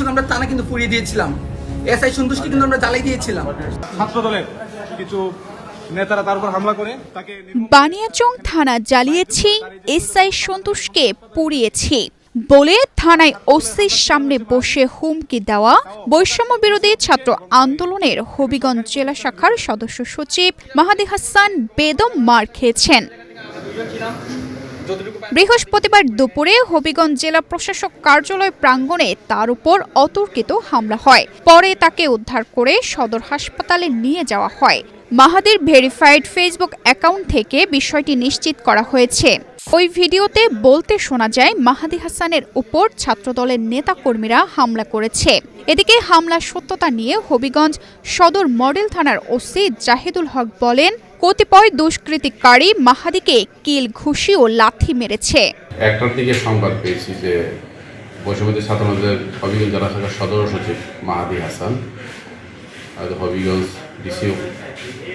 বছর আমরা টানা কিন্তু পুড়িয়ে দিয়েছিলাম। এসআই সন্তুষ্টি কিন্তু আমরা জ্বালাই দিয়েছিলাম। ছাত্র দলের কিছু নেতারা তার উপর হামলা করে তাকে বানিয়াচং থানা জ্বালিয়েছি, এসআই সন্তোষকে পুড়িয়েছি বলে থানায় ওসির সামনে বসে হুমকি দেওয়া বৈষম্য বিরোধী ছাত্র আন্দোলনের হবিগঞ্জ জেলা শাখার সদস্য সচিব মাহাদি হাসান বেদম মার খেয়েছেন। বৃহস্পতিবার দুপুরে হবিগঞ্জ জেলা প্রশাসক কার্যালয় প্রাঙ্গণে তার উপর অতর্কিত হামলা হয়। পরে তাকে উদ্ধার করে সদর হাসপাতালে নিয়ে যাওয়া হয়। মাহাদির ভেরিফাইড ফেসবুক অ্যাকাউন্ট থেকে বিষয়টি নিশ্চিত করা হয়েছে। ওই ভিডিওতে বলতে শোনা যায় মাহাদি হাসানের উপর ছাত্রদলের নেতাকর্মীরা হামলা করেছে। এদিকে হামলার সত্যতা নিয়ে হবিগঞ্জ সদর মডেল থানার ওসি জাহিদুল হক বলেন, কতিপয় দুষ্কৃতিকারী মাহাদিকে কিল, ঘুষি ও লাথি মেরেছে। একটার দিকে সংবাদ পেয়েছি যে বৈষম্য ছাত্রদের হবিগঞ্জ জেলা শাখার সদর সচিব মাহাদি হাসান হবিগঞ্জ ডিসি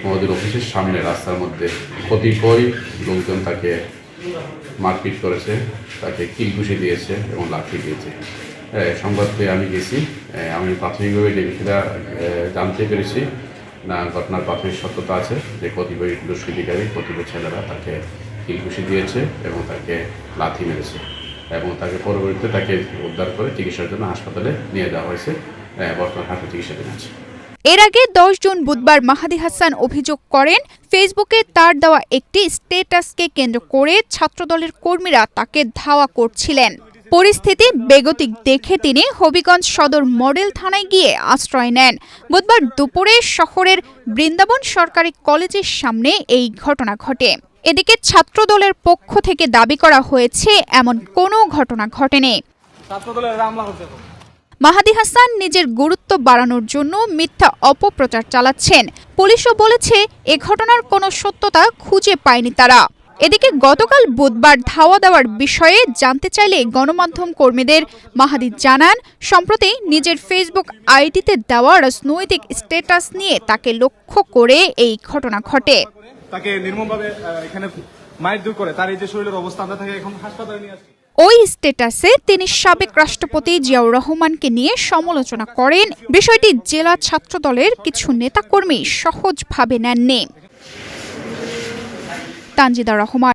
মহোদয়ের অফিসের সামনে রাস্তার মধ্যে কতিপয় লোকজন তাকে মারপিট করেছে, তাকে কিল ঘুষি দিয়েছে এবং লাথি দিয়েছে। সংবাদ পেয়ে আমি গেছি। আমি প্রাথমিকভাবে যে বিষয়টা জানতে পেরেছি না, ঘটনার প্রাথমিক সত্যতা আছে যে কতিপয় দুষ্কৃতিকারী, কতিপয় ছেলেরা তাকে কিল ঘুষি দিয়েছে এবং তাকে লাথি মেরেছে এবং তাকে পরবর্তীতে তাকে উদ্ধার করে চিকিৎসার জন্য হাসপাতালে নিয়ে যাওয়া হয়েছে। বর্তমান হাসপাতালে চিকিৎসাধীন আছে। এর আগে 10 জুন বুধবার মাহাদি হাসান অভিযোগ করেন, ফেসবুকে তার দেওয়া একটি স্ট্যাটাসকে কেন্দ্র করে ছাত্রদলের কর্মীরা তাকে ধাওয়া করছিলেন। পরিস্থিতি বেগতিক দেখে তিনি হবিগঞ্জ সদর মডেল থানায় গিয়ে আশ্রয় নেন। বুধবার দুপুরে শহরের বৃন্দাবন সরকারি কলেজের সামনে এই ঘটনা ঘটে। এদিকে ছাত্রদলের পক্ষ থেকে দাবি করা হয়েছে এমন কোনো ঘটনা ঘটেনি। মাহাদি হাসান নিজের গুরুত্ব বাড়ানোর জন্য মিথ্যা অপপ্রচার চালাচ্ছেন। পুলিশও বলেছে এ ঘটনার কোনো সত্যতা খুঁজে পায়নি তারা। এদিকে গতকাল বুধবার ধাওয়া দেওয়ার বিষয়ে জানতে চাইলে গণমাধ্যম কর্মীদের মাহাদি জানান, সম্প্রতি নিজের ফেসবুক আইডিতে দেওয়া রাজনৈতিক স্ট্যাটাস নিয়ে তাকে লক্ষ্য করে এই ঘটনা ঘটে। তাকে নির্মমভাবে এখানে মারধর করে তার এই যে শরীরের অবস্থা, আমরা তাকে এখন হাসপাতালে নিয়ে আসছি। ওই স্ট্যাটাসে তিনি সাবেক রাষ্ট্রপতি জিয়াউর রহমানকে নিয়ে সমালোচনা করেন। বিষয়টি জেলা ছাত্রদলের কিছু নেতাকর্মী সহজভাবে নেননি। তানজিদা রহমান।